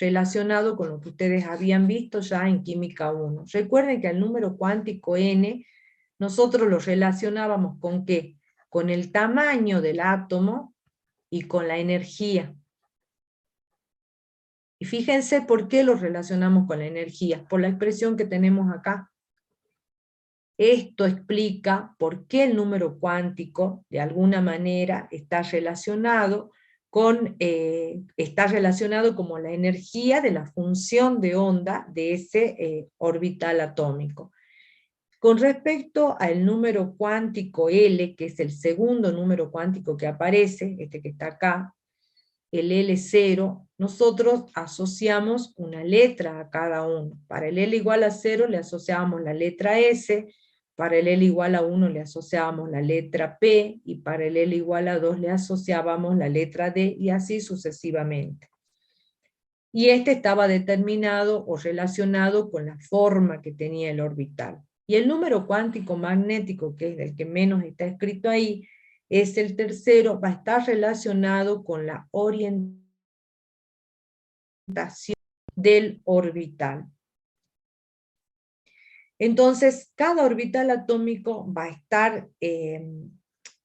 relacionado con lo que ustedes habían visto ya en Química 1. Recuerden que el número cuántico n, nosotros lo relacionábamos ¿con qué? Con el tamaño del átomo y con la energía. Y fíjense por qué lo relacionamos con la energía, por la expresión que tenemos acá. Esto explica por qué el número cuántico, de alguna manera, está relacionado como la energía de la función de onda de ese orbital atómico. Con respecto al número cuántico L, que es el segundo número cuántico que aparece, este que está acá, el L0, nosotros asociamos una letra a cada uno. Para el L igual a 0 le asociábamos la letra S, para el L igual a 1 le asociábamos la letra P, y para el L igual a 2 le asociábamos la letra D, y así sucesivamente. Y este estaba determinado o relacionado con la forma que tenía el orbital. Y el número cuántico magnético, que es el que menos está escrito ahí, es el tercero, va a estar relacionado con la orientación del orbital. Entonces, cada orbital atómico va a estar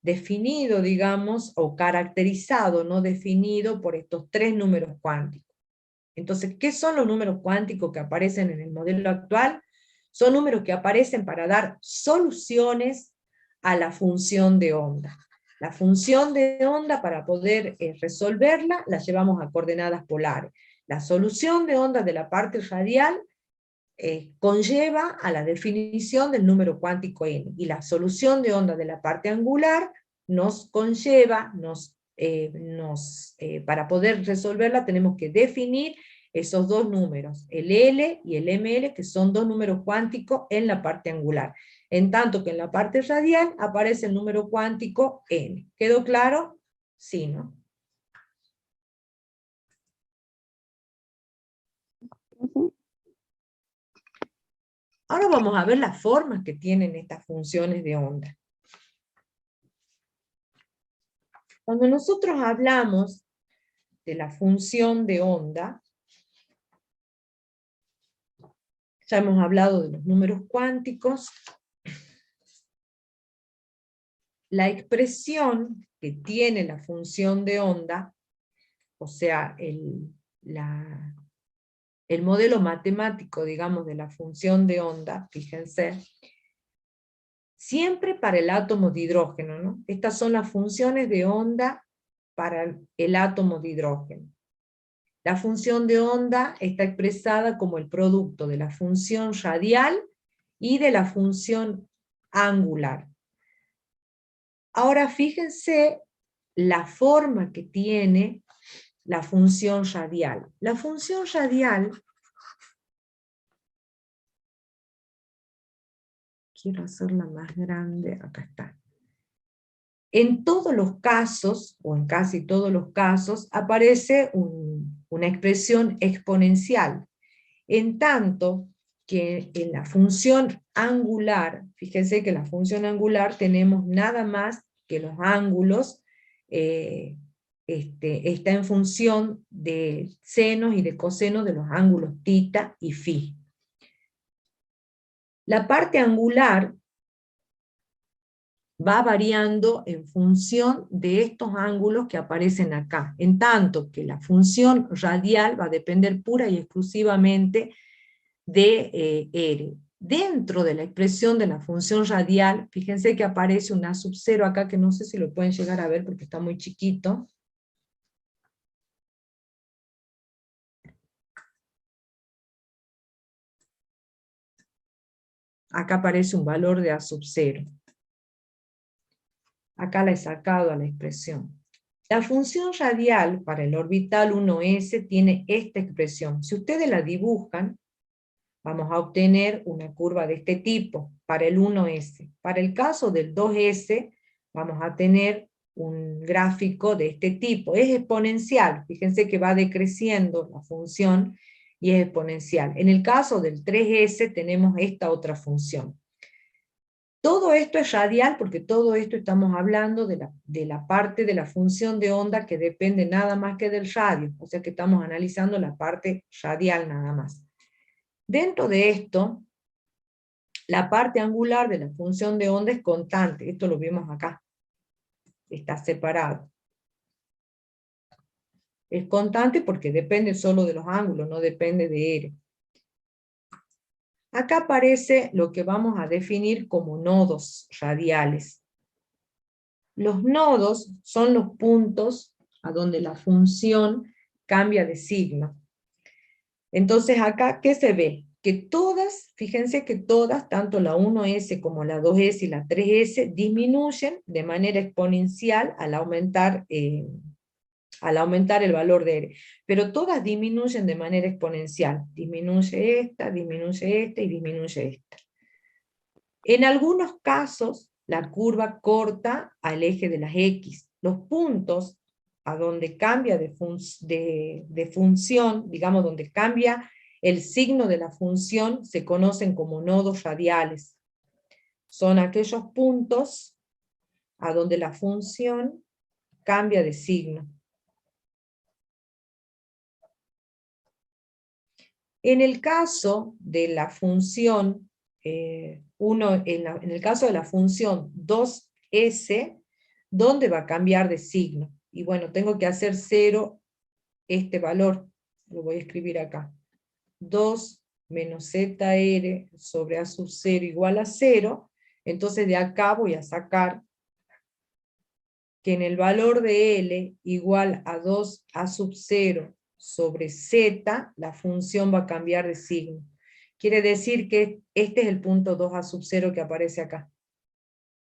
definido, digamos, o caracterizado, no definido, por estos tres números cuánticos. Entonces, ¿qué son los números cuánticos que aparecen en el modelo actual? Son números que aparecen para dar soluciones a la función de onda. La función de onda, para poder resolverla, la llevamos a coordenadas polares. La solución de onda de la parte radial conlleva a la definición del número cuántico n, y la solución de onda de la parte angular nos conlleva, para poder resolverla tenemos que definir esos dos números, el L y el ML, que son dos números cuánticos en la parte angular. En tanto que en la parte radial aparece el número cuántico n. ¿Quedó claro? Sí, ¿no? Ahora vamos a ver las formas que tienen estas funciones de onda. Cuando nosotros hablamos de la función de onda, ya hemos hablado de los números cuánticos. La expresión que tiene la función de onda, o sea, el modelo matemático, digamos, de la función de onda, fíjense, siempre para el átomo de hidrógeno, ¿no? Estas son las funciones de onda para el átomo de hidrógeno. La función de onda está expresada como el producto de la función radial y de la función angular. Ahora fíjense la forma que tiene la función radial. La función radial, quiero hacerla más grande, acá está. En todos los casos, o en casi todos los casos, aparece una expresión exponencial. En tanto que en la función angular, fíjense que en la función angular tenemos nada más que los ángulos, está en función de senos y de cosenos de los ángulos tita y phi. La parte angular va variando en función de estos ángulos que aparecen acá, en tanto que la función radial va a depender pura y exclusivamente de R. Dentro de la expresión de la función radial, fíjense que aparece un A sub 0 acá, que no sé si lo pueden llegar a ver porque está muy chiquito. Acá aparece un valor de A sub 0. Acá la he sacado a la expresión. La función radial para el orbital 1s tiene esta expresión. Si ustedes la dibujan, vamos a obtener una curva de este tipo para el 1s. Para el caso del 2s, vamos a tener un gráfico de este tipo. Es exponencial, fíjense que va decreciendo la función y es exponencial. En el caso del 3s tenemos esta otra función. Todo esto es radial porque todo esto estamos hablando de la parte de la función de onda que depende nada más que del radio, o sea que estamos analizando la parte radial nada más. Dentro de esto, la parte angular de la función de onda es constante, esto lo vimos acá, está separado. Es constante porque depende solo de los ángulos, no depende de R. Acá aparece lo que vamos a definir como nodos radiales. Los nodos son los puntos a donde la función cambia de signo. Entonces acá, ¿qué se ve? Que todas, fíjense que todas, tanto la 1S como la 2S y la 3S, disminuyen de manera exponencial al aumentar el valor de R. Pero todas disminuyen de manera exponencial. Disminuye esta y disminuye esta. En algunos casos, la curva corta al eje de las X. Los puntos a donde cambia de función, digamos, donde cambia el signo de la función, se conocen como nodos radiales. Son aquellos puntos a donde la función cambia de signo. En el caso de la función, en el caso de la función 2S, ¿dónde va a cambiar de signo? Y bueno, tengo que hacer 0 este valor, lo voy a escribir acá. 2 menos ZR sobre A sub 0 igual a 0, entonces de acá voy a sacar que en el valor de L igual a 2A sub 0 sobre Z, la función va a cambiar de signo. Quiere decir que este es el punto 2A sub 0 que aparece acá.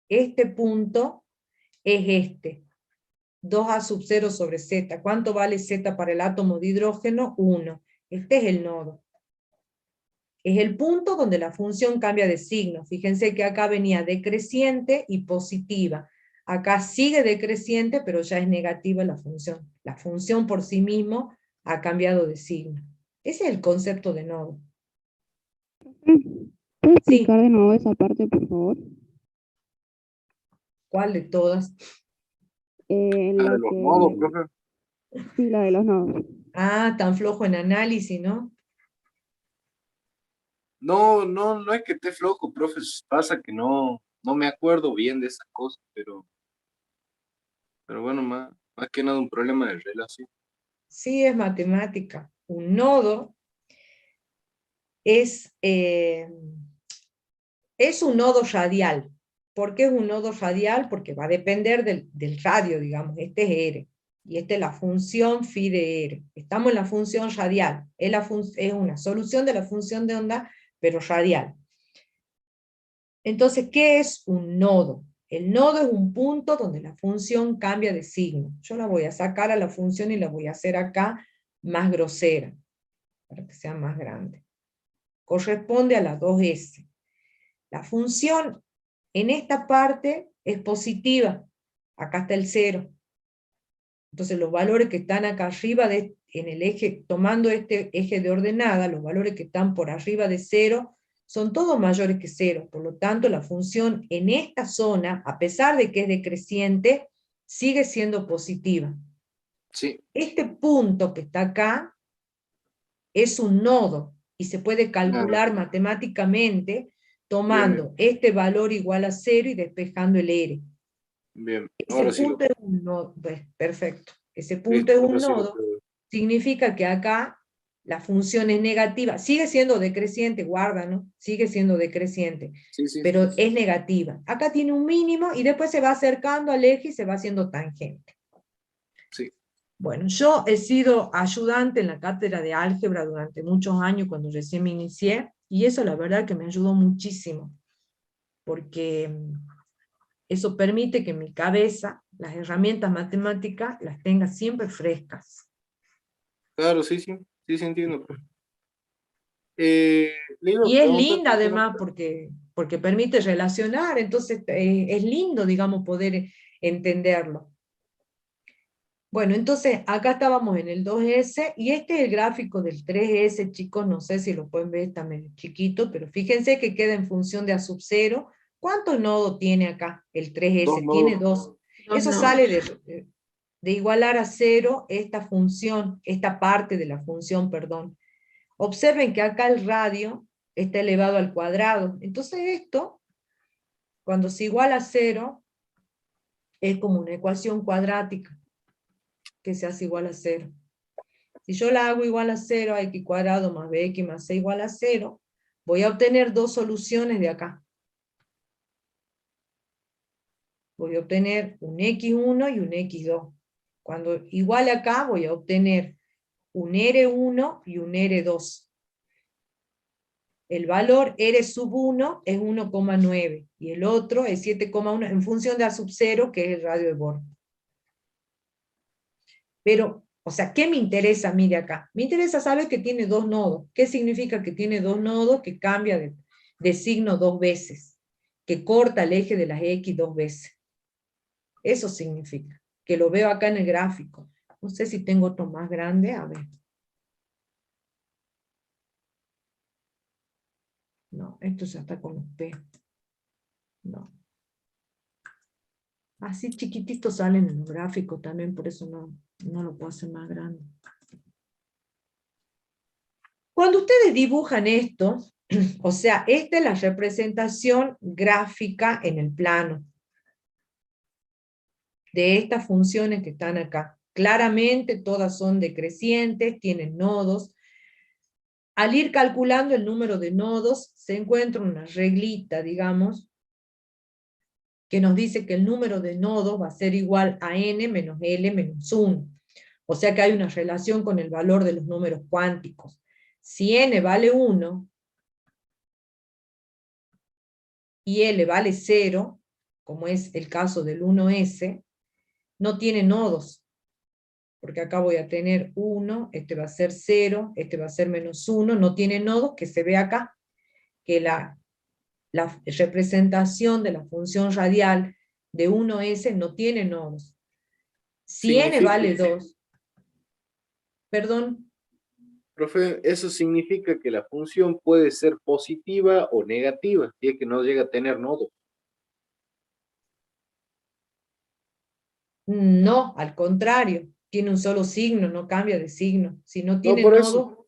Este punto es este. 2A sub 0 sobre Z. ¿Cuánto vale Z para el átomo de hidrógeno? 1. Este es el nodo. Es el punto donde la función cambia de signo. Fíjense que acá venía decreciente y positiva. Acá sigue decreciente, pero ya es negativa la función. La función por sí mismo ha cambiado de signo. Ese es el concepto de nodo. ¿Puedes Sí. explicar de nuevo esa parte, por favor? ¿Cuál de todas? La de los que... nodos, profe. Sí, la de los nodos. Ah, tan flojo en análisis, ¿no? No es que esté flojo, profe. Pasa que no me acuerdo bien de esas cosas, pero bueno, más que nada un problema de relación. Sí, es matemática. Un nodo es un nodo radial. ¿Por qué es un nodo radial? Porque va a depender del radio, digamos. Este es R. Y esta es la función phi de R. Estamos en la función radial. Es una solución de la función de onda, pero radial. Entonces, ¿qué es un nodo? El nodo es un punto donde la función cambia de signo. Yo la voy a sacar a la función y la voy a hacer acá más grosera, para que sea más grande. Corresponde a la 2S. La función en esta parte es positiva. Acá está el 0. Entonces los valores que están acá arriba, en el eje, tomando este eje de ordenada, los valores que están por arriba de 0, son todos mayores que 0. Por lo tanto, la función en esta zona, a pesar de que es decreciente, sigue siendo positiva. Sí. Este punto que está acá es un nodo, y se puede calcular matemáticamente tomando este valor igual a 0 y despejando el R. Bien. Ese punto es un nodo, perfecto. Ese punto Listo, es un nodo, significa que acá la función es negativa, sigue siendo decreciente, guarda, ¿no? Sigue siendo decreciente, pero es negativa. Acá tiene un mínimo y después se va acercando al eje y se va haciendo tangente. Sí. Bueno, yo he sido ayudante en la cátedra de álgebra durante muchos años cuando recién me inicié, y eso la verdad que me ayudó muchísimo, porque eso permite que mi cabeza, las herramientas matemáticas, las tenga siempre frescas. Claro, sí entiendo. Y es linda además porque permite relacionar, entonces es lindo, digamos, poder entenderlo. Bueno, entonces acá estábamos en el 2S, y este es el gráfico del 3S, chicos, no sé si lo pueden ver, está medio chiquito, pero fíjense que queda en función de A sub 0, ¿Cuántos nodos tiene acá? El 3S 2 tiene nodos. 2. Dos Eso nodos. sale de igualar a 0 esta función, esta parte de la función, perdón. Observen que acá el radio está elevado al cuadrado. Entonces esto, cuando se iguala a 0, es como una ecuación cuadrática que se hace igual a 0. Si yo la hago igual a 0, a x cuadrado más bx más c igual a 0, voy a obtener dos soluciones de acá. Voy a obtener un x1 y un x2. Cuando iguale acá, voy a obtener un R1 y un R2. El valor R sub 1 es 1,9 y el otro es 7,1 en función de A sub 0, que es el radio de Born. Pero, o sea, ¿qué me interesa? Mire acá. Me interesa saber que tiene dos nodos. ¿Qué significa que tiene dos nodos? Que cambia de signo dos veces. Que corta el eje de las X dos veces. Eso significa. Que lo veo acá en el gráfico. No sé si tengo otro más grande. A ver. No, esto ya está con los P. No. Así chiquititos salen en los gráficos también, por eso no lo puedo hacer más grande. Cuando ustedes dibujan esto, o sea, esta es la representación gráfica en el plano de estas funciones que están acá. Claramente todas son decrecientes, tienen nodos. Al ir calculando el número de nodos, se encuentra una reglita, digamos, que nos dice que el número de nodos va a ser igual a n menos L menos 1. O sea que hay una relación con el valor de los números cuánticos. Si n vale 1 y L vale 0, como es el caso del 1S, no tiene nodos. Porque acá voy a tener 1, este va a ser 0, este va a ser menos 1, no tiene nodos, que se ve acá, que la representación de la función radial de 1S no tiene nodos. Si n vale 2, perdón. Profe, eso significa que la función puede ser positiva o negativa, si es que no llega a tener nodos. No, al contrario, tiene un solo signo, no cambia de signo. Si no No, tiene por nodos, eso.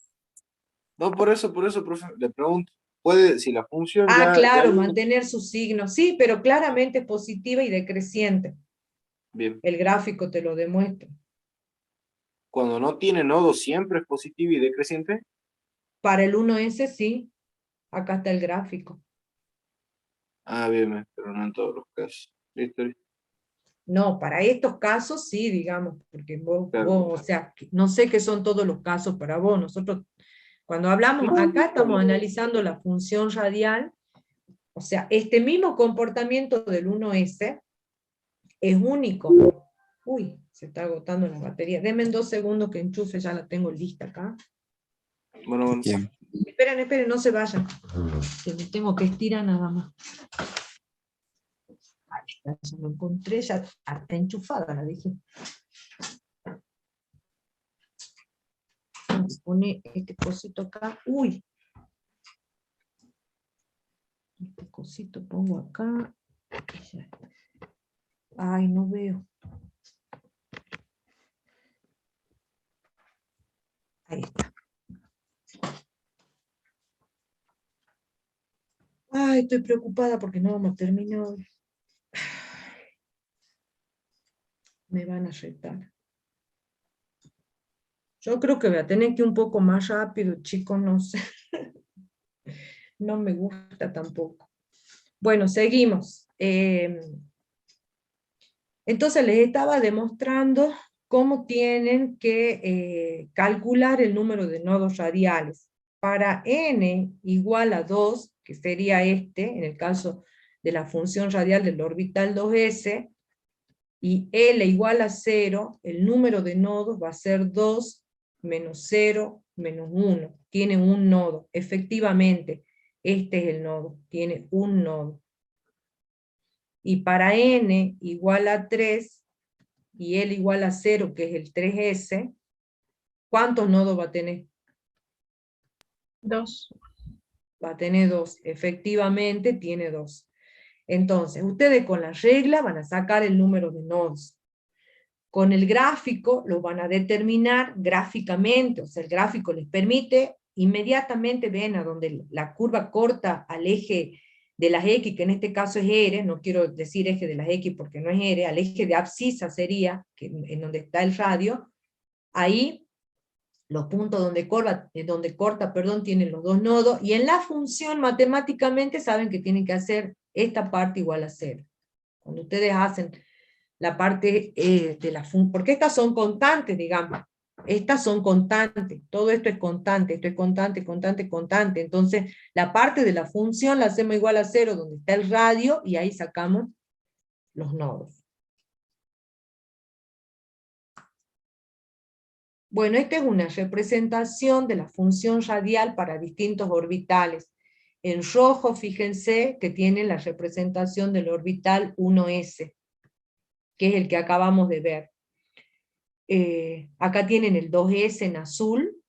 No, por eso, profe, le pregunto. Puede, si la función claro, mantener su signo. Sí, pero claramente es positiva y decreciente. Bien. El gráfico te lo demuestra. Cuando no tiene nodos, ¿siempre es positiva y decreciente? Para el 1S sí, acá está el gráfico. Bien, pero no en todos los casos. ¿Listo? No, para estos casos sí, digamos, porque Claro. vos, o sea, no sé qué son todos los casos para vos. Nosotros, cuando hablamos No, acá, estamos cuando- analizando la función radial. O sea, este mismo comportamiento del 1S es único. Uy, se está agotando la batería. Denme 2 segundos que enchufe, ya la tengo lista acá. Bueno. Bien. Esperen, no se vayan. Que me tengo que estirar nada más. Ahí está, ya lo encontré, ya está enchufada, la dejé. Vamos a poner este cosito acá. Uy. Este cosito pongo acá. Ya está. Ay, no veo. Ahí está. Ay, estoy preocupada porque no vamos a terminar hoy. Me van a retar. Yo creo que voy a tener que ir un poco más rápido, chicos, no sé. No me gusta tampoco. Bueno, seguimos. Entonces les estaba demostrando cómo tienen que calcular el número de nodos radiales. Para n igual a 2, que sería este, en el caso de la función radial del orbital 2s, y L igual a 0, el número de nodos va a ser 2 menos 0 menos 1. Tiene un nodo. Efectivamente, este es el nodo. Tiene un nodo. Y para n igual a 3 y L igual a 0, que es el 3s, ¿cuántos nodos va a tener? 2. Va a tener 2. Efectivamente tiene 2. Entonces, ustedes con la regla van a sacar el número de nodos. Con el gráfico lo van a determinar gráficamente, o sea, el gráfico les permite inmediatamente, ven a donde la curva corta al eje de las X, que en este caso es R, no quiero decir eje de las X porque no es R, al eje de abscisa sería, que en donde está el radio, ahí los puntos donde corta, tienen los dos nodos, y en la función matemáticamente saben que tienen que hacer esta parte igual a 0. Cuando ustedes hacen la parte de la función, porque estas son constantes, digamos, estas son constantes, todo esto es constante, esto es constante, constante, constante, entonces la parte de la función la hacemos igual a 0, donde está el radio, y ahí sacamos los nodos. Bueno, esta es una representación de la función radial para distintos orbitales. En rojo, fíjense que tiene la representación del orbital 1s, que es el que acabamos de ver. Acá tienen el 2s en azul,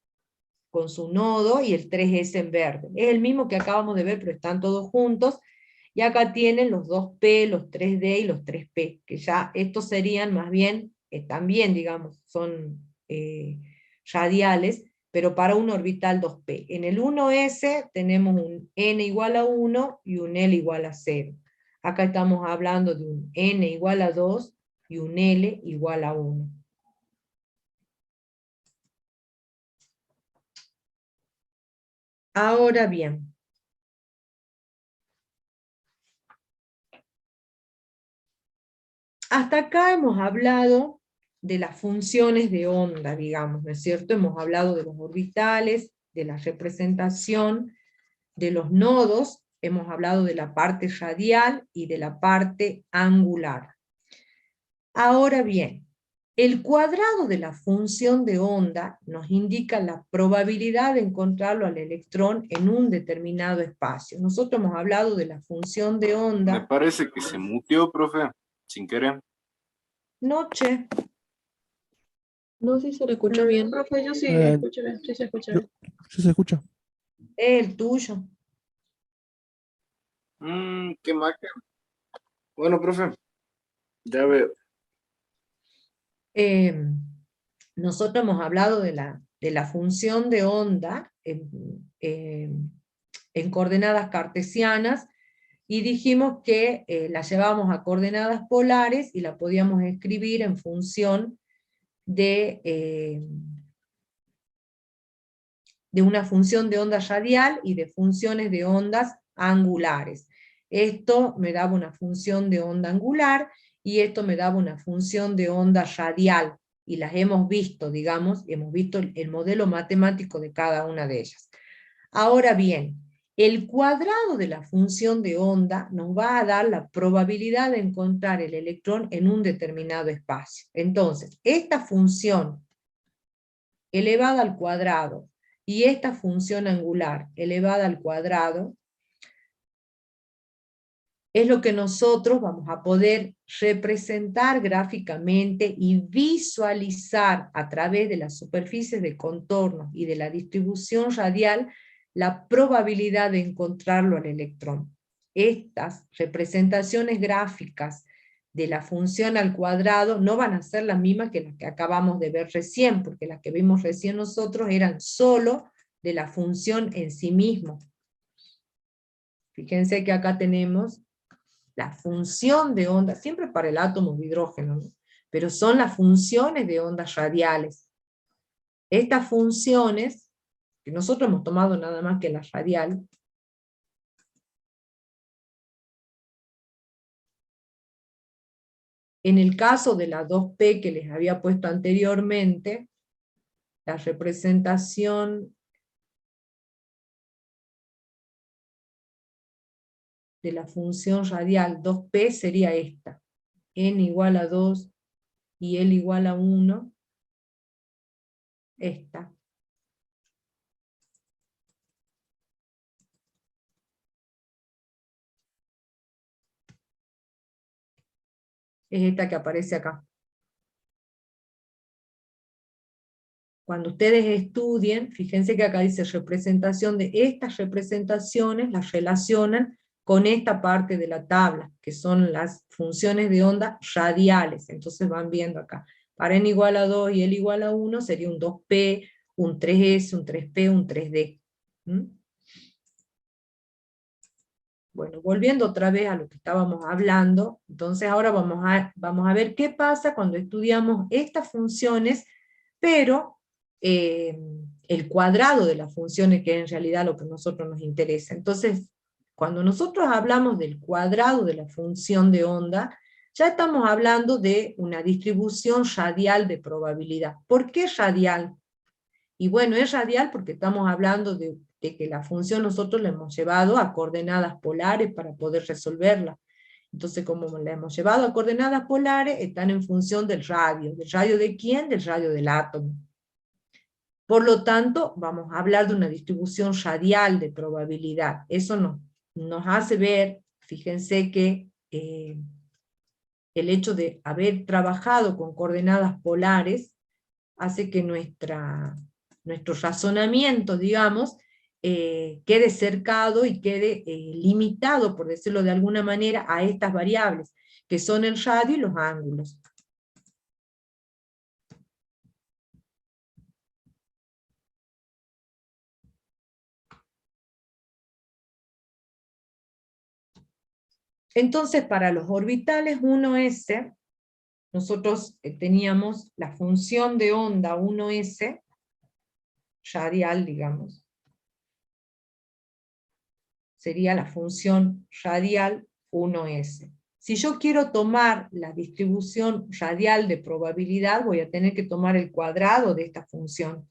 con su nodo, y el 3s en verde. Es el mismo que acabamos de ver, pero están todos juntos. Y acá tienen los 2p, los 3d y los 3p, que ya estos serían más bien, también, digamos, son radiales, pero para un orbital 2p. En el 1s tenemos un n igual a 1 y un l igual a 0. Acá estamos hablando de un n igual a 2 y un l igual a 1. Ahora bien, hasta acá hemos hablado de las funciones de onda, digamos, ¿no es cierto? Hemos hablado de los orbitales, de la representación, de los nodos, hemos hablado de la parte radial y de la parte angular. Ahora bien, el cuadrado de la función de onda nos indica la probabilidad de encontrarlo al electrón en un determinado espacio. Nosotros hemos hablado de la función de onda. Me parece que se muteó, profe, sin querer. Noche. No, sí se le escucha bien. Profe, yo sí escucho bien, sí se escucha bien. Sí se escucha. El tuyo. Qué máquina. Bueno, profe, ya veo. Nosotros hemos hablado de la función de onda en coordenadas cartesianas, y dijimos que la llevábamos a coordenadas polares y la podíamos escribir en función de una función de onda radial y de funciones de ondas angulares. Esto me daba una función de onda angular, y esto me daba una función de onda radial, y las hemos visto, digamos, hemos visto el modelo matemático de cada una de ellas. Ahora bien, el cuadrado de la función de onda nos va a dar la probabilidad de encontrar el electrón en un determinado espacio. Entonces, esta función elevada al cuadrado y esta función angular elevada al cuadrado es lo que nosotros vamos a poder representar gráficamente y visualizar a través de las superficies de contorno y de la distribución radial la probabilidad de encontrarlo al electrón. Estas representaciones gráficas de la función al cuadrado no van a ser las mismas que las que acabamos de ver recién, porque las que vimos recién nosotros eran solo de la función en sí mismo. Fíjense que acá tenemos la función de onda, siempre para el átomo de hidrógeno, ¿no? Pero son las funciones de ondas radiales. Estas funciones, que nosotros hemos tomado nada más que la radial, en el caso de la 2P que les había puesto anteriormente, la representación de la función radial 2P sería esta: n igual a 2 y L igual a 1, esta. Es esta que aparece acá. Cuando ustedes estudien, fíjense que acá dice representación de estas representaciones, las relacionan con esta parte de la tabla, que son las funciones de onda radiales. Entonces van viendo acá. Para n igual a 2 y L igual a 1 sería un 2P, un 3S, un 3P, un 3D. Bueno, volviendo otra vez a lo que estábamos hablando, entonces ahora vamos a ver qué pasa cuando estudiamos estas funciones, pero el cuadrado de las funciones, que es en realidad lo que a nosotros nos interesa. Entonces, cuando nosotros hablamos del cuadrado de la función de onda, ya estamos hablando de una distribución radial de probabilidad. ¿Por qué radial? Y bueno, es radial porque estamos hablando de que la función nosotros la hemos llevado a coordenadas polares para poder resolverla. Entonces, como la hemos llevado a coordenadas polares, están en función del radio. ¿Del radio de quién? Del radio del átomo. Por lo tanto, vamos a hablar de una distribución radial de probabilidad. Eso nos hace ver, fíjense que el hecho de haber trabajado con coordenadas polares hace que nuestro razonamiento, digamos, quede cercado y quede limitado, por decirlo de alguna manera, a estas variables, que son el radio y los ángulos. Entonces, para los orbitales 1s, nosotros teníamos la función de onda 1s, radial, digamos. Sería la función radial 1s. Si yo quiero tomar la distribución radial de probabilidad, voy a tener que tomar el cuadrado de esta función.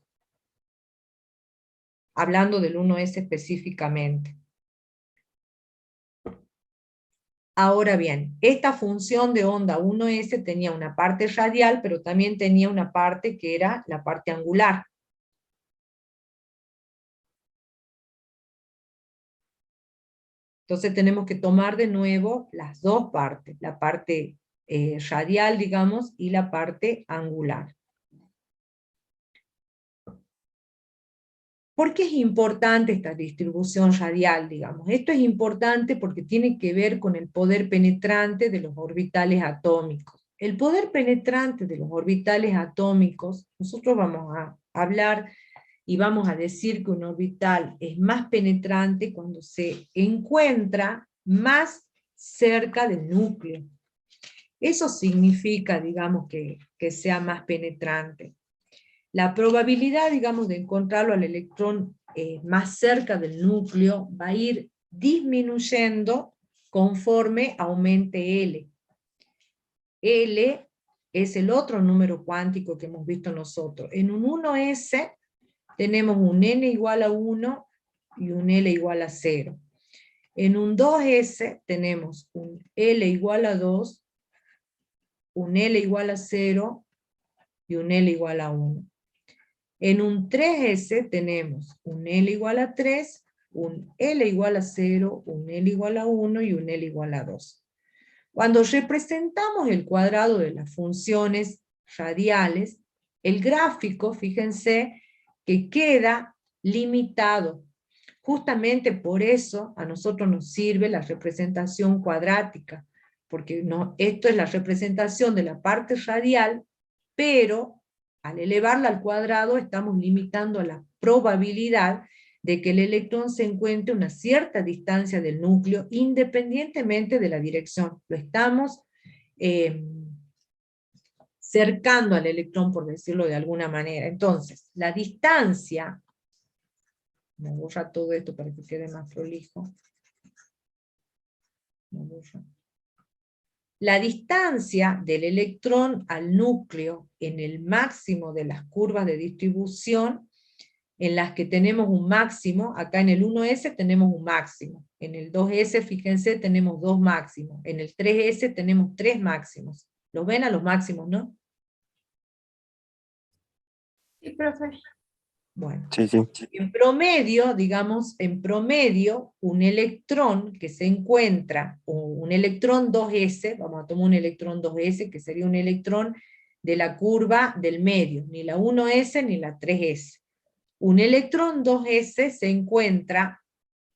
Hablando del 1s específicamente. Ahora bien, esta función de onda 1s tenía una parte radial, pero también tenía una parte que era la parte angular. Entonces tenemos que tomar de nuevo las dos partes, la parte radial, digamos, y la parte angular. ¿Por qué es importante esta distribución radial, digamos? Esto es importante porque tiene que ver con el poder penetrante de los orbitales atómicos. El poder penetrante de los orbitales atómicos, nosotros vamos a hablar y vamos a decir que un orbital es más penetrante cuando se encuentra más cerca del núcleo. Eso significa, digamos, que sea más penetrante. La probabilidad, digamos, de encontrarlo al electrón más cerca del núcleo va a ir disminuyendo conforme aumente L. L es el otro número cuántico que hemos visto nosotros. En un 1s tenemos un n igual a 1 y un L igual a 0. En un 2s tenemos un L igual a 2, un L igual a 0 y un L igual a 1. En un 3s tenemos un L igual a 3, un L igual a 0, un L igual a 1 y un L igual a 2. Cuando representamos el cuadrado de las funciones radiales, el gráfico, fíjense, que queda limitado. Justamente por eso a nosotros nos sirve la representación cuadrática, porque esto es la representación de la parte radial, pero al elevarla al cuadrado estamos limitando a la probabilidad de que el electrón se encuentre a una cierta distancia del núcleo, independientemente de la dirección. Lo estamos cercando al electrón, por decirlo de alguna manera. Entonces, la distancia, me borra todo esto para que quede más prolijo. La distancia del electrón al núcleo en el máximo de las curvas de distribución, en las que tenemos un máximo, acá en el 1s tenemos un máximo, en el 2s, fíjense, tenemos dos máximos, en el 3s tenemos tres máximos. ¿Los ven a los máximos, no? Sí, profe. Bueno, Sí, sí. en promedio, digamos, en promedio, un electrón que se encuentra, o un electrón 2s, vamos a tomar un electrón 2s, que sería un electrón de la curva del medio, ni la 1s ni la 3s. Un electrón 2s se encuentra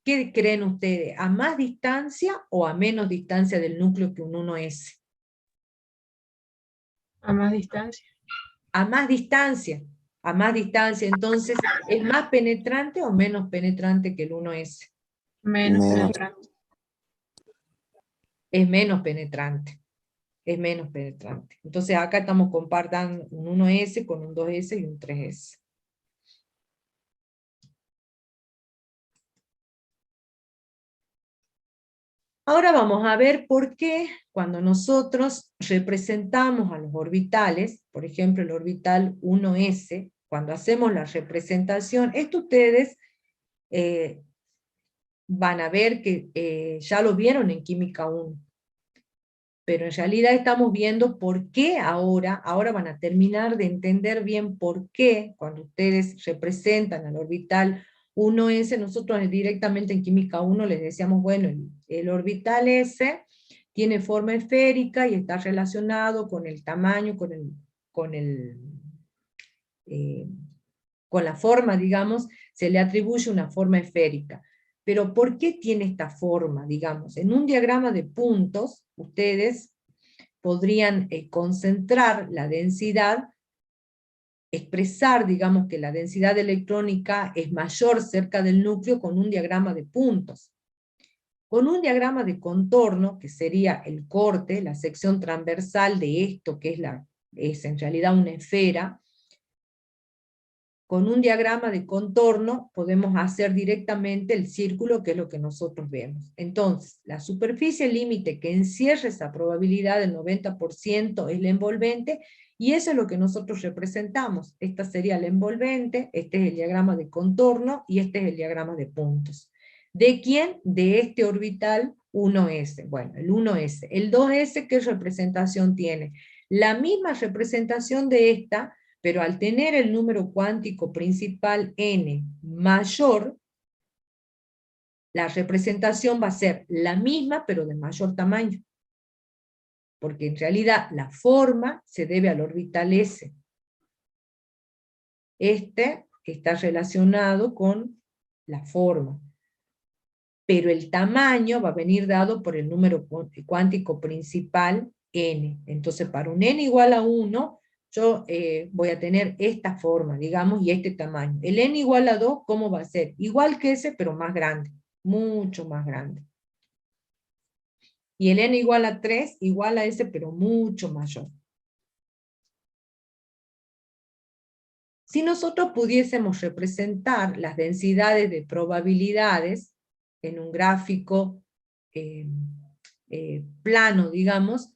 ¿Qué creen ustedes? ¿A más distancia o a menos distancia del núcleo que un 1s? A más distancia. A más distancia. A más distancia, entonces, ¿es más penetrante o menos penetrante que el 1s? Menos penetrante. Es menos penetrante. Es menos penetrante. Entonces acá estamos comparando un 1s con un 2s y un 3s. Ahora vamos a ver por qué cuando nosotros representamos a los orbitales, por ejemplo el orbital 1s, cuando hacemos la representación, esto ustedes van a ver que ya lo vieron en Química 1. Pero en realidad estamos viendo por qué ahora van a terminar de entender bien por qué, cuando ustedes representan al orbital 1s, nosotros directamente en Química 1 les decíamos, bueno, el orbital S tiene forma esférica y está relacionado con el tamaño, con la forma, digamos, se le atribuye una forma esférica. Pero ¿por qué tiene esta forma, digamos? En un diagrama de puntos, ustedes podrían concentrar la densidad, expresar, digamos, que la densidad electrónica es mayor cerca del núcleo con un diagrama de puntos. Con un diagrama de contorno, que sería el corte, la sección transversal de esto, que es en realidad una esfera, con un diagrama de contorno podemos hacer directamente el círculo, que es lo que nosotros vemos. Entonces, la superficie límite que encierra esa probabilidad del 90% es la envolvente, y eso es lo que nosotros representamos. Esta sería la envolvente, este es el diagrama de contorno, y este es el diagrama de puntos. ¿De quién? De este orbital 1s. Bueno, el 1s. El 2s, ¿qué representación tiene? La misma representación de esta, pero al tener el número cuántico principal n mayor, la representación va a ser la misma, pero de mayor tamaño. Porque en realidad la forma se debe al orbital s. Este está relacionado con la forma. Pero el tamaño va a venir dado por el número cuántico principal n. Entonces, para un n igual a 1, yo voy a tener esta forma, digamos, y este tamaño. El n igual a 2, ¿cómo va a ser? Igual que ese, pero más grande, mucho más grande. Y el n igual a 3, igual a ese, pero mucho mayor. Si nosotros pudiésemos representar las densidades de probabilidades en un gráfico plano, digamos,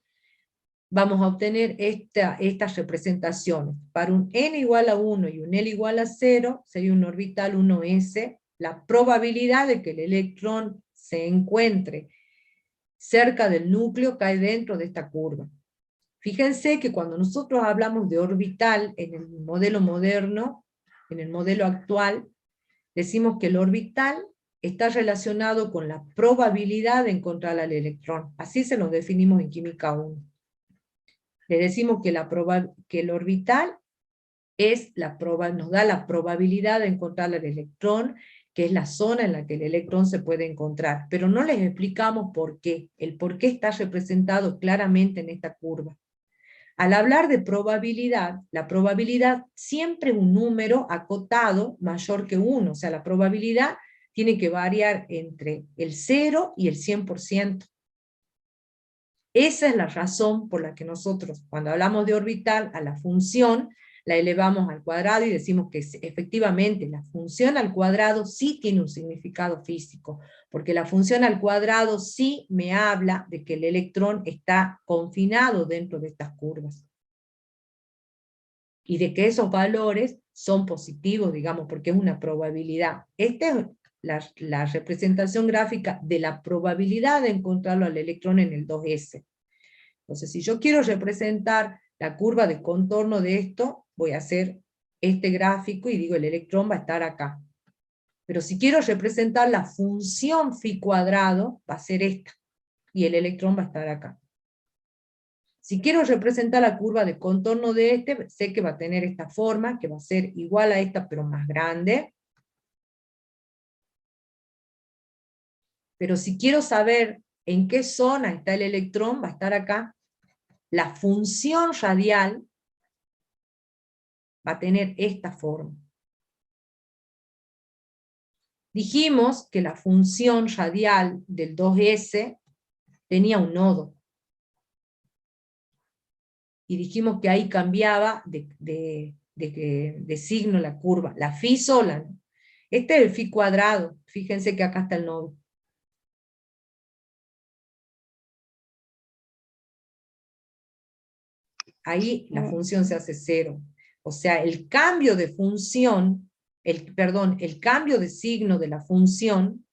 vamos a obtener estas representaciones. Para un n igual a 1 y un l igual a 0, sería un orbital 1s, la probabilidad de que el electrón se encuentre cerca del núcleo cae dentro de esta curva. Fíjense que cuando nosotros hablamos de orbital en el modelo moderno, en el modelo actual, decimos que el orbital está relacionado con la probabilidad de encontrar al electrón. Así se lo definimos en Química 1. Le decimos que el orbital nos da la probabilidad de encontrar al electrón, que es la zona en la que el electrón se puede encontrar. Pero no les explicamos por qué. El por qué está representado claramente en esta curva. Al hablar de probabilidad, la probabilidad siempre es un número acotado mayor que 1. O sea, la probabilidad tiene que variar entre el 0 y el 100%. Esa es la razón por la que nosotros, cuando hablamos de orbital, a la función la elevamos al cuadrado y decimos que efectivamente la función al cuadrado sí tiene un significado físico, porque la función al cuadrado sí me habla de que el electrón está confinado dentro de estas curvas. Y de que esos valores son positivos, digamos, porque es una probabilidad. Esta es la representación gráfica de la probabilidad de encontrarlo al electrón en el 2s. Entonces, si yo quiero representar la curva de contorno de esto, voy a hacer este gráfico y digo el electrón va a estar acá. Pero si quiero representar la función phi cuadrado, va a ser esta, y el electrón va a estar acá. Si quiero representar la curva de contorno de este, sé que va a tener esta forma, que va a ser igual a esta, pero más grande. Pero si quiero saber en qué zona está el electrón, va a estar acá. La función radial va a tener esta forma. Dijimos que la función radial del 2s tenía un nodo. Y dijimos que ahí cambiaba de signo la curva. La phi sola, ¿no? Este es el phi cuadrado. Fíjense que acá está el nodo. Ahí la función se hace 0. O sea, el cambio de función, el cambio de signo de la función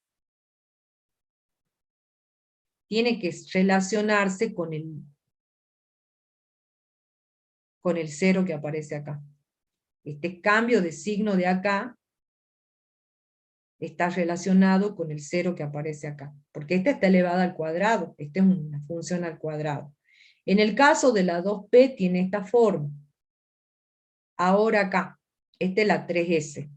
tiene que relacionarse con el 0 que aparece acá. Este cambio de signo de acá está relacionado con el 0 que aparece acá, porque esta está elevada al cuadrado, esta es una función al cuadrado. En el caso de la 2p tiene esta forma. Ahora acá, esta es la 3s.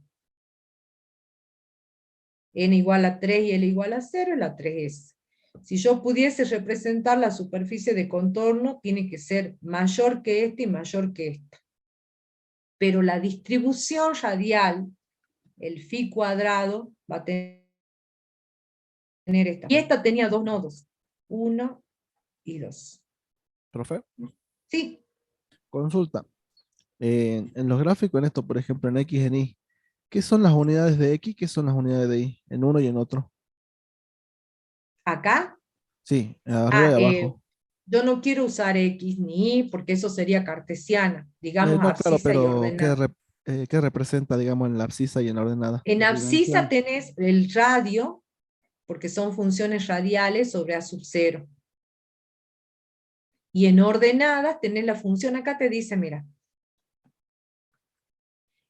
N igual a 3 y L igual a 0 es la 3s. Si yo pudiese representar la superficie de contorno, tiene que ser mayor que esta y mayor que esta. Pero la distribución radial, el phi cuadrado, va a tener esta. Y esta tenía dos nodos, 1 y 2. Profe, Sí, consulta. En los gráficos, en esto, por ejemplo, en X, en Y, ¿qué son las unidades de X? ¿Qué son las unidades de Y? En uno y en otro. acá, Sí, arriba y abajo. yo no quiero usar X ni Y, porque eso sería cartesiana, digamos No, claro, abscisa y pero ordenada. ¿qué representa, digamos, en la abscisa y en la ordenada? En La abscisa dimensión. tenés el radio, porque son funciones radiales sobre A sub 0. Y en ordenadas tenés la función, acá te dice, mira,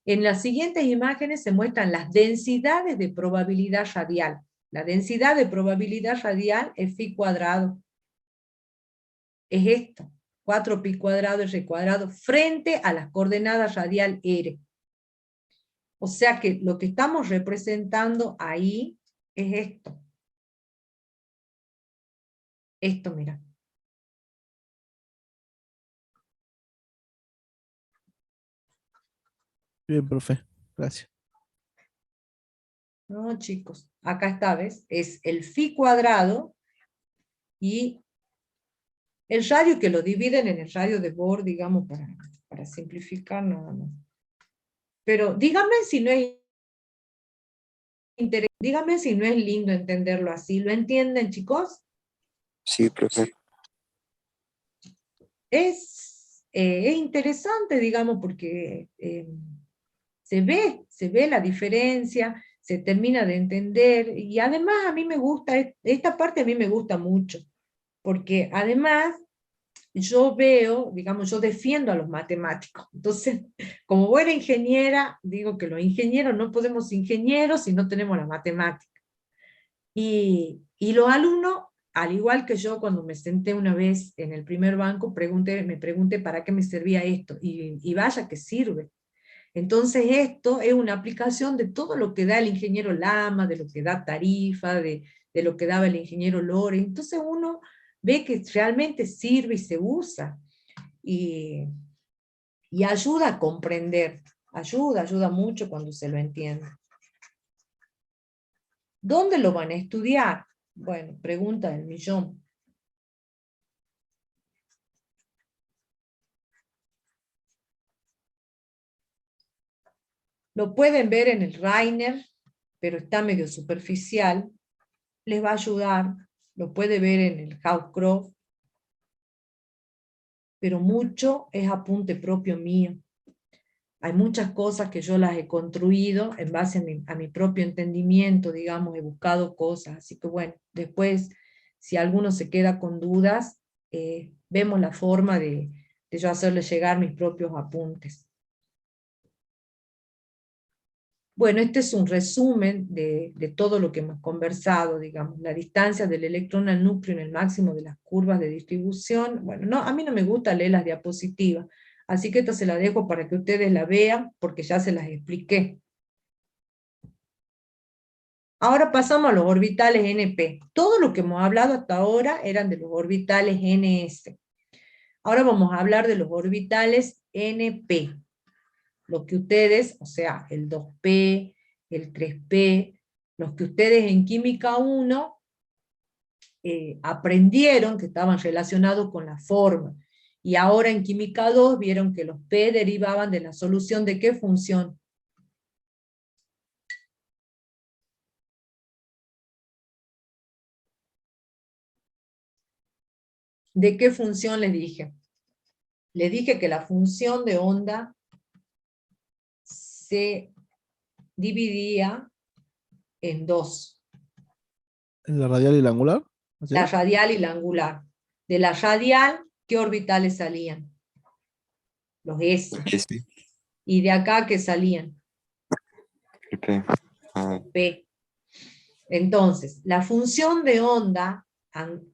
en las siguientes imágenes se muestran las densidades de probabilidad radial. La densidad de probabilidad radial es phi cuadrado. Es esto, 4pi cuadrado r cuadrado, frente a las coordenadas radial r. O sea que lo que estamos representando ahí es esto. Esto, mira. Bien, profe. Gracias. No, chicos, acá está, ¿ves? Es el phi cuadrado y el radio que lo dividen en el radio de Bohr, digamos, para simplificar nada más. Pero díganme si no es díganme si no es lindo entenderlo así. ¿Lo entienden, chicos? Sí, profe. Es interesante, digamos, porque se ve la diferencia, se termina de entender, y además a mí me gusta, esta parte a mí me gusta mucho, porque además yo veo, digamos, yo defiendo a los matemáticos. Entonces, como buena ingeniera, digo que los ingenieros no podemos ser ingenieros si no tenemos la matemática. Y los alumnos, al igual que yo, cuando me senté una vez en el primer banco, me pregunté para qué me servía esto, y vaya que sirve. Entonces esto es una aplicación de todo lo que da el ingeniero Lama, de lo que da Tarifa, de lo que daba el ingeniero Lore. Entonces uno ve que realmente sirve y se usa, y ayuda a comprender, ayuda mucho cuando se lo entiende. ¿Dónde lo van a estudiar? Bueno, pregunta del millón. Lo pueden ver en el Rainer, pero está medio superficial. Les va a ayudar. Lo puede ver en el Hauscroft, pero mucho es apunte propio mío. Hay muchas cosas que yo las he construido en base a mi propio entendimiento, digamos, he buscado cosas. Así que bueno, después, si alguno se queda con dudas, vemos la forma de yo hacerle llegar mis propios apuntes. Bueno, este es un resumen de todo lo que hemos conversado, digamos, la distancia del electrón al núcleo en el máximo de las curvas de distribución. Bueno, no, a mí no me gusta leer las diapositivas, así que esta se la dejo para que ustedes la vean, porque ya se las expliqué. Ahora pasamos a los orbitales NP. Todo lo que hemos hablado hasta ahora eran de los orbitales NS. Ahora vamos a hablar de los orbitales NP. Lo que ustedes, o sea, el 2P, el 3P, los que ustedes en Química 1 aprendieron que estaban relacionados con la forma. Y ahora en Química 2 vieron que los P derivaban de la solución de ¿qué función? ¿De qué función les dije? Les dije que la función de onda se dividía en dos. ¿En la radial y la angular? ¿Así La es? radial y la angular. De la radial, ¿qué orbitales salían? Los S. Sí, Y de acá, ¿qué salían? P. Ah, P. Entonces, la función de onda,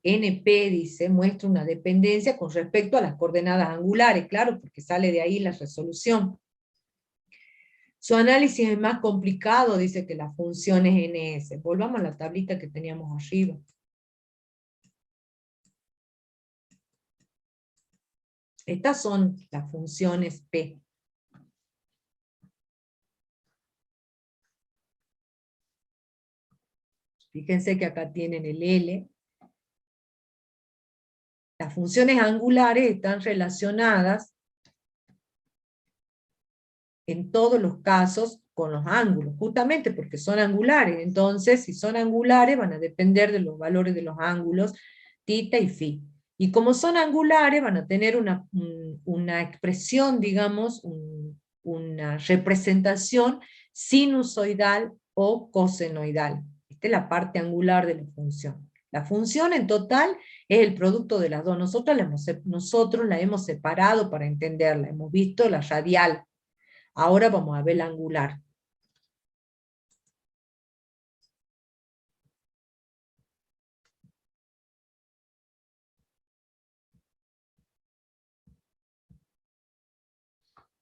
NP dice, muestra una dependencia con respecto a las coordenadas angulares, claro, porque sale de ahí la resolución. Su análisis es más complicado, dice que la función es NS. Volvamos a la tablita que teníamos arriba. Estas son las funciones P. Fíjense que acá tienen el L. Las funciones angulares están relacionadas en todos los casos con los ángulos, justamente porque son angulares. Entonces, si son angulares, van a depender de los valores de los ángulos, tita y phi. Y como son angulares, van a tener una expresión, digamos, una representación sinusoidal o cosenoidal. Esta es la parte angular de la función. La función en total es el producto de las dos. Nosotros la hemos separado para entenderla. Hemos visto la radial. Ahora vamos a ver la angular.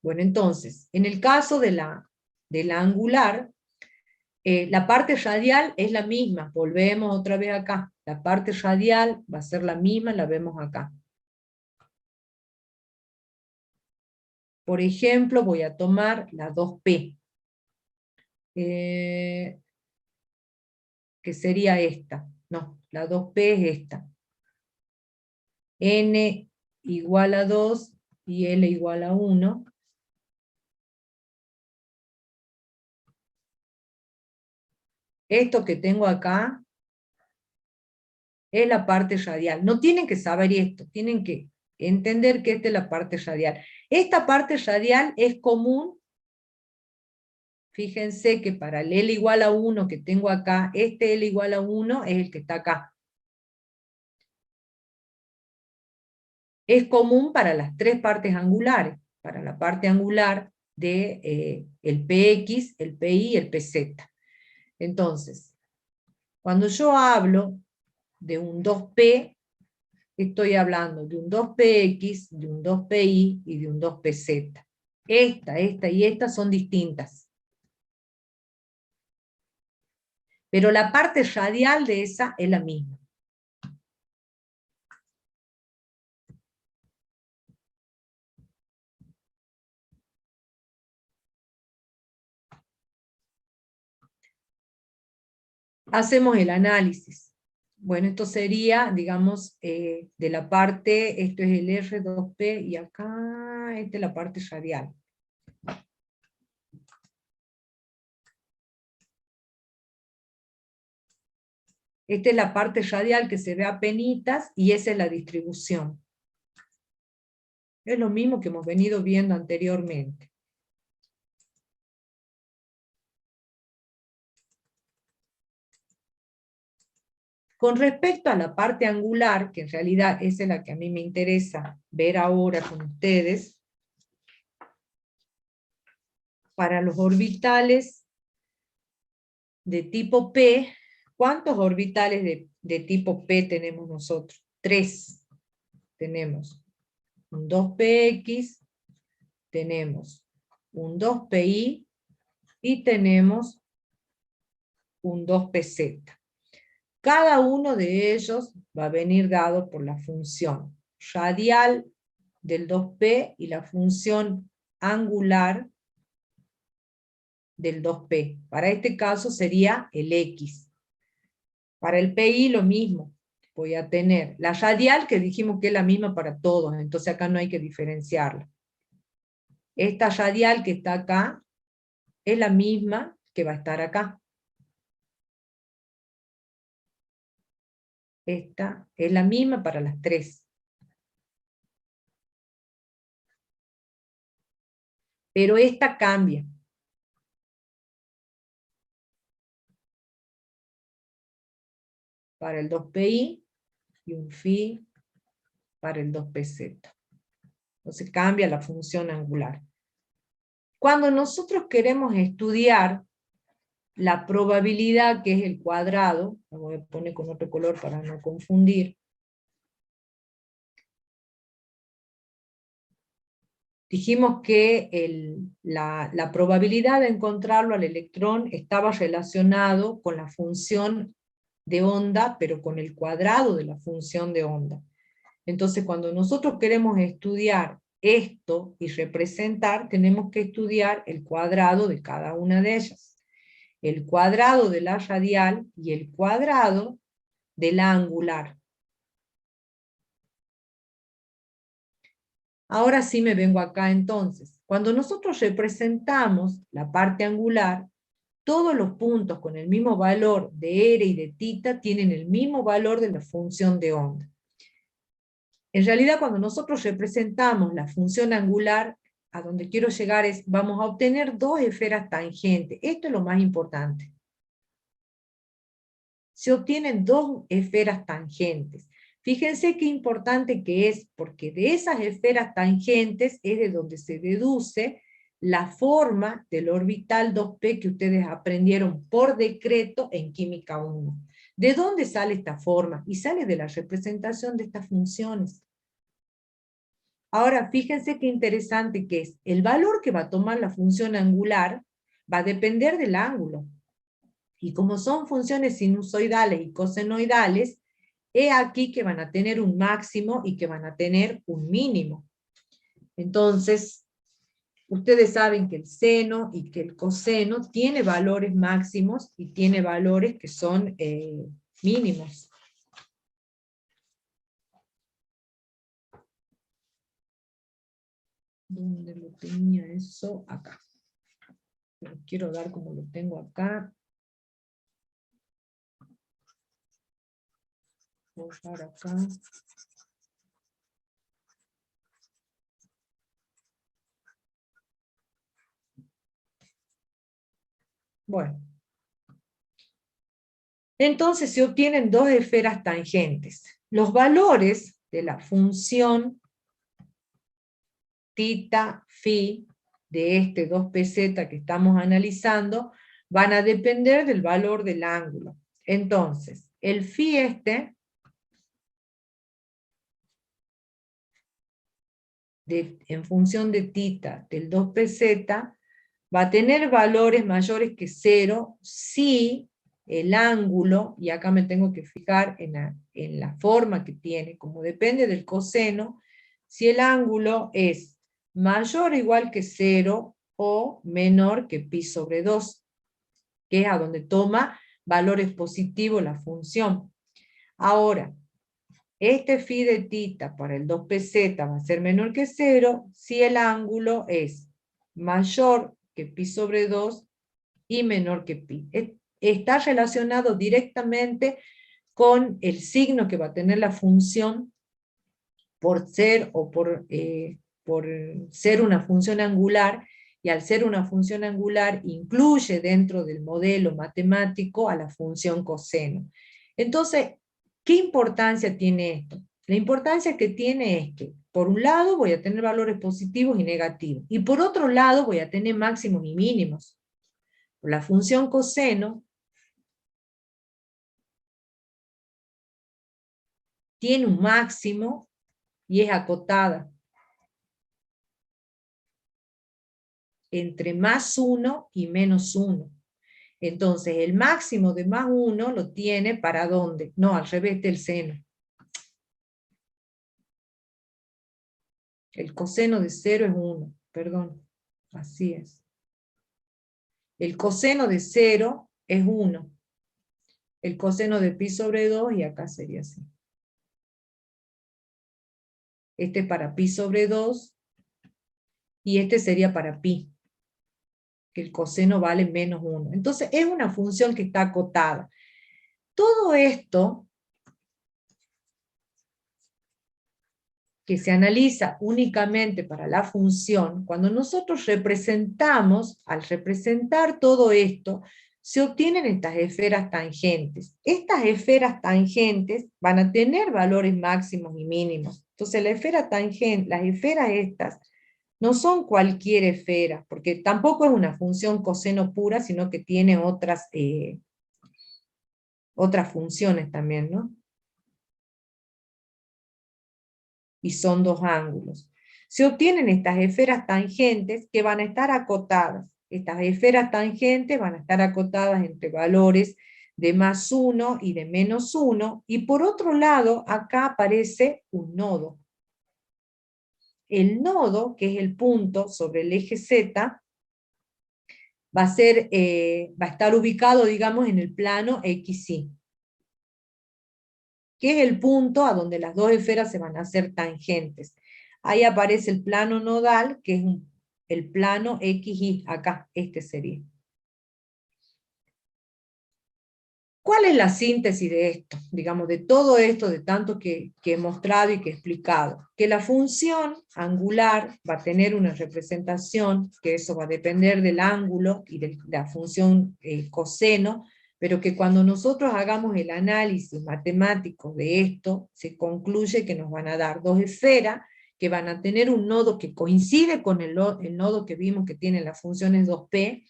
Bueno, entonces, en el caso de la angular, la parte radial es la misma. Volvemos otra vez acá. La parte radial va a ser la misma, la vemos acá. Por ejemplo, voy a tomar la 2P. Que sería esta. No, la 2P es esta. N igual a 2 y L igual a 1. Esto que tengo acá es la parte radial. No tienen que saber esto, tienen que entender que esta es la parte radial. Esta parte radial es común. Fíjense que para el L igual a 1 que tengo acá, este L igual a 1 es el que está acá. Es común para las tres partes angulares, para la parte angular de el PX, el PI y el PZ. Entonces, cuando yo hablo de un 2P, estoy hablando de un 2PX, de un 2PI y de un 2PZ. Esta y esta son distintas. Pero la parte radial de esa es la misma. Hacemos el análisis. Bueno, esto sería, digamos, de la parte, esto es el R2P, y acá, esta es la parte radial. Esta es la parte radial que se ve a penitas, y esa es la distribución. Es lo mismo que hemos venido viendo anteriormente. Con respecto a la parte angular, que en realidad esa es la que a mí me interesa ver ahora con ustedes, para los orbitales de tipo P, ¿cuántos orbitales de tipo P tenemos nosotros? 3. Tenemos un 2px, tenemos un 2pi, y tenemos un 2pz. Cada uno de ellos va a venir dado por la función radial del 2p y la función angular del 2p. Para este caso sería el x. Para el pi lo mismo. Voy a tener la radial, que dijimos que es la misma para todos, entonces acá no hay que diferenciarla. Esta radial que está acá es la misma que va a estar acá. Esta es la misma para las tres. Pero esta cambia. Para el 2pi y un phi para el 2pz. Entonces cambia la función angular. Cuando nosotros queremos estudiar la probabilidad, que es el cuadrado, la voy a poner con otro color para no confundir. Dijimos que la probabilidad de encontrarlo al electrón estaba relacionado con la función de onda, pero con el cuadrado de la función de onda. Entonces, cuando nosotros queremos estudiar esto y representar, tenemos que estudiar el cuadrado de cada una de ellas. El cuadrado de la radial y el cuadrado de la angular. Ahora sí me vengo acá entonces. Cuando nosotros representamos la parte angular, todos los puntos con el mismo valor de r y de θ tienen el mismo valor de la función de onda. En realidad, cuando nosotros representamos la función angular, a donde quiero llegar es, vamos a obtener dos esferas tangentes. Esto es lo más importante. Se obtienen dos esferas tangentes. Fíjense qué importante que es, porque de esas esferas tangentes es de donde se deduce la forma del orbital 2p que ustedes aprendieron por decreto en Química 1. ¿De dónde sale esta forma? Y sale de la representación de estas funciones. Ahora, fíjense qué interesante que es. El valor que va a tomar la función angular va a depender del ángulo. Y como son funciones sinusoidales y cosenoidales, he aquí que van a tener un máximo y que van a tener un mínimo. Entonces, ustedes saben que el seno y que el coseno tiene valores máximos y tiene valores que son mínimos. ¿Dónde lo tenía eso? Acá. Lo quiero dar como lo tengo acá. Borrar acá. Bueno. Entonces se obtienen dos esferas tangentes. Los valores de la función θ, phi, de este 2pz que estamos analizando, van a depender del valor del ángulo. Entonces, el phi en función de θ del 2pz, va a tener valores mayores que 0 si el ángulo, y acá me tengo que fijar en la forma que tiene, como depende del coseno, si el ángulo es mayor o igual que 0 o menor que pi sobre 2, que es a donde toma valores positivos la función. Ahora, este phi de θ para el 2pz va a ser menor que 0 si el ángulo es mayor que pi sobre 2 y menor que pi. Está relacionado directamente con el signo que va a tener la función por ser o por ser una función angular, y al ser una función angular incluye dentro del modelo matemático a la función coseno. Entonces, ¿qué importancia tiene esto? La importancia que tiene es que, por un lado, voy a tener valores positivos y negativos, y por otro lado, voy a tener máximos y mínimos. La función coseno tiene un máximo y es acotada entre más 1 y menos 1. Entonces, el máximo de más 1 lo tiene ¿para dónde? No, al revés del seno. El coseno de 0 es 1, perdón. Así es. El coseno de 0 es 1. El coseno de pi sobre 2, y acá sería así. Este es para pi sobre 2, y este sería para pi, que el coseno vale menos 1. Entonces es una función que está acotada. Todo esto que se analiza únicamente para la función, cuando nosotros representamos, al representar todo esto, se obtienen estas esferas tangentes. Estas esferas tangentes van a tener valores máximos y mínimos. Entonces la esfera tangente, las esferas estas, no son cualquier esfera, porque tampoco es una función coseno pura, sino que tiene otras funciones también, ¿no? Y son dos ángulos. Se obtienen estas esferas tangentes que van a estar acotadas. Estas esferas tangentes van a estar acotadas entre valores de más 1 y de menos 1, y por otro lado, acá aparece un nodo. El nodo, que es el punto sobre el eje Z, va a estar ubicado, digamos, en el plano XY, que es el punto a donde las dos esferas se van a hacer tangentes. Ahí aparece el plano nodal, que es el plano XY, acá, este sería. ¿Cuál es la síntesis de esto? Digamos, de todo esto, de tanto que he mostrado y que he explicado. Que la función angular va a tener una representación, que eso va a depender del ángulo y de la función coseno, pero que cuando nosotros hagamos el análisis matemático de esto, se concluye que nos van a dar dos esferas, que van a tener un nodo que coincide con el nodo que vimos que tiene las funciones 2p,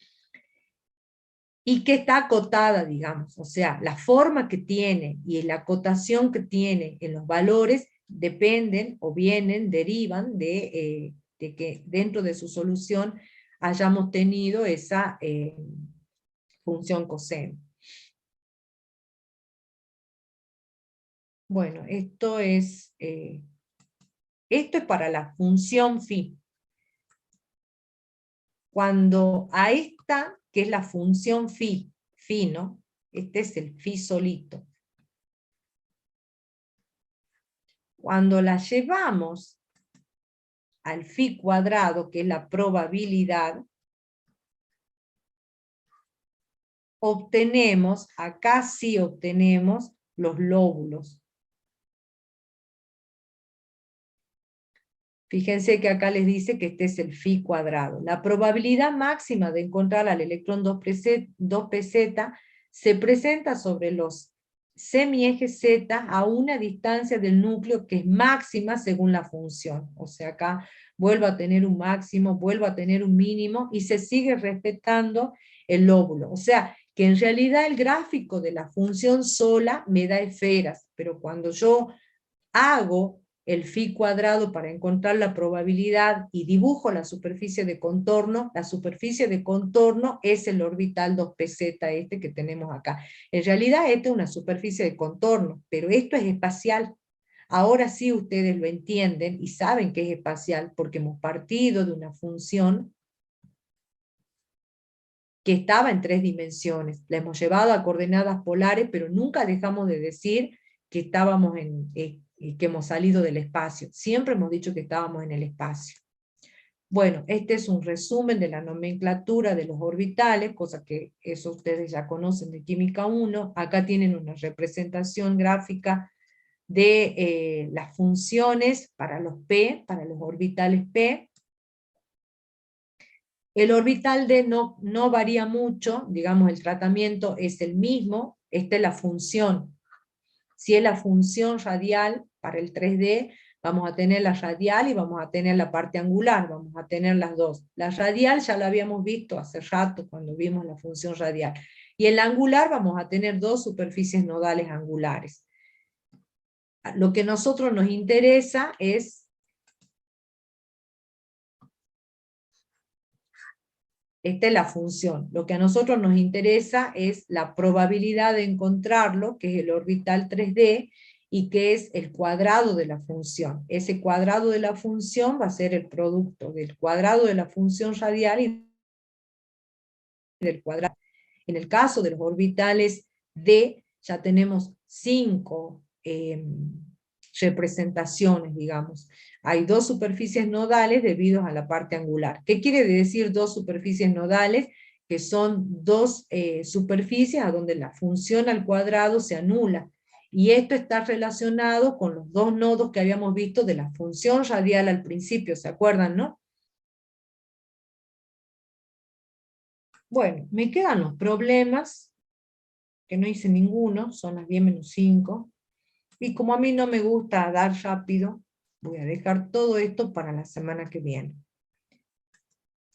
y que está acotada, digamos, o sea, la forma que tiene y la acotación que tiene en los valores dependen o derivan de que dentro de su solución hayamos tenido esa función coseno. Bueno, esto es para la función phi. Cuando a esta, que es la función phi, ¿no? Este es el phi solito. Cuando la llevamos al phi cuadrado, que es la probabilidad, acá sí obtenemos los lóbulos. Fíjense que acá les dice que este es el phi cuadrado. La probabilidad máxima de encontrar al electrón 2pz se presenta sobre los semiejes Z a una distancia del núcleo que es máxima según la función. O sea, acá vuelvo a tener un máximo, vuelvo a tener un mínimo, y se sigue respetando el lóbulo. O sea, que en realidad el gráfico de la función sola me da esferas, pero cuando yo hago el phi cuadrado para encontrar la probabilidad y dibujo la superficie de contorno es el orbital 2pz este que tenemos acá. En realidad esta es una superficie de contorno, pero esto es espacial. Ahora sí ustedes lo entienden y saben que es espacial, porque hemos partido de una función que estaba en 3 dimensiones. La hemos llevado a coordenadas polares, pero nunca dejamos de decir que estábamos que hemos salido del espacio. Siempre hemos dicho que estábamos en el espacio. Bueno, este es un resumen de la nomenclatura de los orbitales, cosa que eso ustedes ya conocen de Química 1. Acá tienen una representación gráfica de las funciones para los P, para los orbitales P. El orbital D no varía mucho, digamos el tratamiento es el mismo. Esta es la función. Si es la función radial para el 3D, vamos a tener la radial y vamos a tener la parte angular, vamos a tener las dos. La radial ya la habíamos visto hace rato cuando vimos la función radial. Y en la angular vamos a tener dos superficies nodales angulares. Lo que a nosotros nos interesa es Esta es la función. Lo que a nosotros nos interesa es la probabilidad de encontrarlo, que es el orbital 3D, y que es el cuadrado de la función. Ese cuadrado de la función va a ser el producto del cuadrado de la función radial y del cuadrado. En el caso de los orbitales D, ya tenemos 5 representaciones, digamos. Hay 2 superficies nodales debido a la parte angular. ¿Qué quiere decir 2 superficies nodales? Que son 2 superficies a donde la función al cuadrado se anula. Y esto está relacionado con los 2 nodos que habíamos visto de la función radial al principio, ¿se acuerdan, no? Bueno, me quedan los problemas, que no hice ninguno, son las 10-5. Y como a mí no me gusta dar rápido, voy a dejar todo esto para la semana que viene.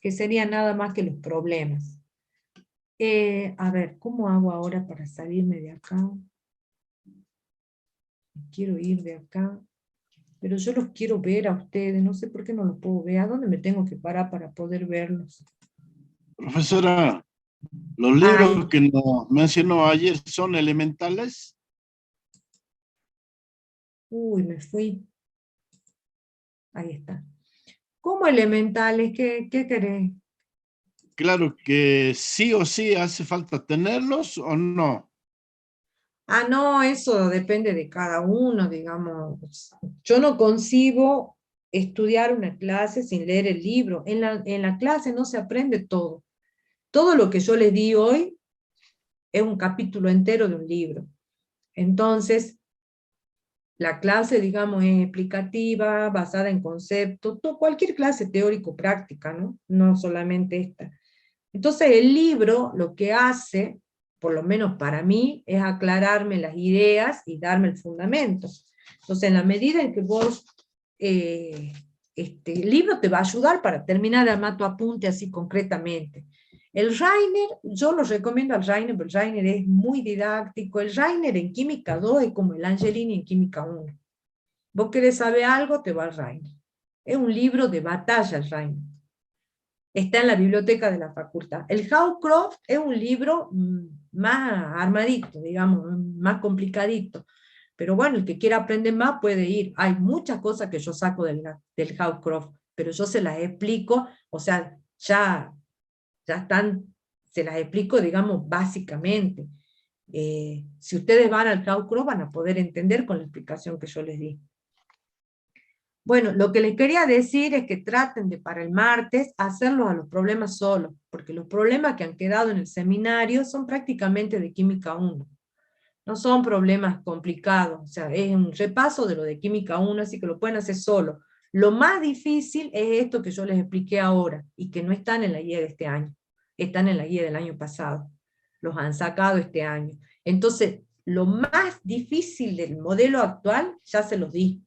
Que sería nada más que los problemas. A ver, ¿cómo hago ahora para salirme de acá? Quiero ir de acá. Pero yo los quiero ver a ustedes, no sé por qué no los puedo ver. ¿A dónde me tengo que parar para poder verlos? Profesora, los Ay, libros que nos mencionó ayer son elementales. uy, me fui. Ahí está. ¿Cómo elementales? ¿Qué querés? Claro que sí o sí hace falta tenerlos o no. Ah, no, eso depende de cada uno, digamos. Yo no concibo estudiar una clase sin leer el libro. En la clase no se aprende todo. Todo lo que yo les di hoy es un capítulo entero de un libro. Entonces, la clase, digamos, es explicativa, basada en conceptos, cualquier clase teórico-práctica, ¿no? No solamente esta. Entonces, el libro lo que hace, por lo menos para mí, es aclararme las ideas y darme el fundamento. Entonces, en la medida en que vos, el libro te va a ayudar para terminar de armar tu apunte así concretamente. El Rainer, yo lo recomiendo al Rainer, porque el Rainer es muy didáctico. El Rainer en Química 2 es como el Angelini en Química 1. Vos querés saber algo, te va al Rainer. Es un libro de batalla el Rainer. Está en la biblioteca de la facultad. El Howcroft es un libro más armadito, digamos, más complicadito. Pero bueno, el que quiera aprender más puede ir. Hay muchas cosas que yo saco del Howcroft, pero yo se las explico, o sea, ya están, se las explico, digamos, básicamente. Si ustedes van al Howcroft van a poder entender con la explicación que yo les di. Bueno, lo que les quería decir es que traten de para el martes hacerlos a los problemas solos, porque los problemas que han quedado en el seminario son prácticamente de Química 1. No son problemas complicados, o sea, es un repaso de lo de Química 1, así que lo pueden hacer solo. Lo más difícil es esto que yo les expliqué ahora, y que no están en la guía de este año, están en la guía del año pasado. Los han sacado este año. Entonces, lo más difícil del modelo actual, ya se los di.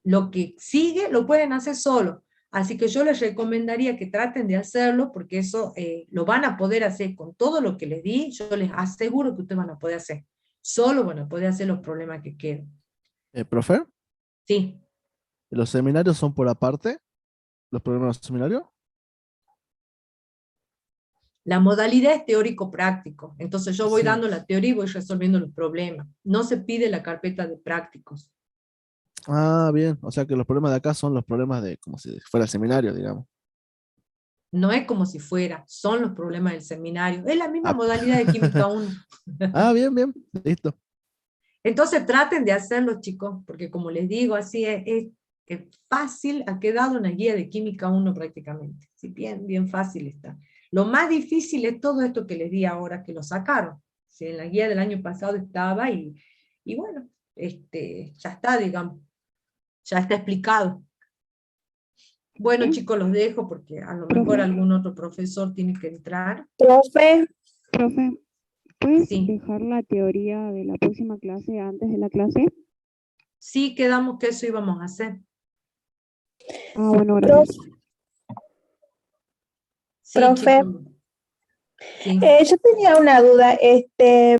Lo que sigue lo pueden hacer solo. Así que yo les recomendaría que traten de hacerlo, porque eso lo van a poder hacer con todo lo que les di, yo les aseguro que ustedes van a poder hacer. Solo van a poder hacer los problemas que quedan. ¿Profe? Sí. ¿Los seminarios son por aparte? ¿Los programas de seminario? La modalidad es teórico-práctico. Entonces yo voy Sí. dando la teoría y voy resolviendo los problemas. No se pide la carpeta de prácticos. Ah, bien. O sea que los problemas de acá son los problemas de como si fuera el seminario, digamos. No es como si fuera, son los problemas del seminario. Es la misma Ah, modalidad de Química 1. bien, bien. Listo. Entonces traten de hacerlo, chicos, porque como les digo, así es fácil, ha quedado una guía de Química 1 prácticamente. Sí, bien fácil está. Lo más difícil es todo esto que les di ahora, que lo sacaron. Sí, en la guía del año pasado estaba y bueno, ya está, digamos, ya está explicado. Bueno, Sí. chicos, los dejo porque a lo mejor Profe, algún otro profesor tiene que entrar. Profe, profe, ¿puedes Sí, dejar la teoría de la próxima clase antes de la clase? sí, quedamos que eso íbamos a hacer. Ah, bueno, gracias. Sí, profe, chicos. Sí. yo tenía una duda,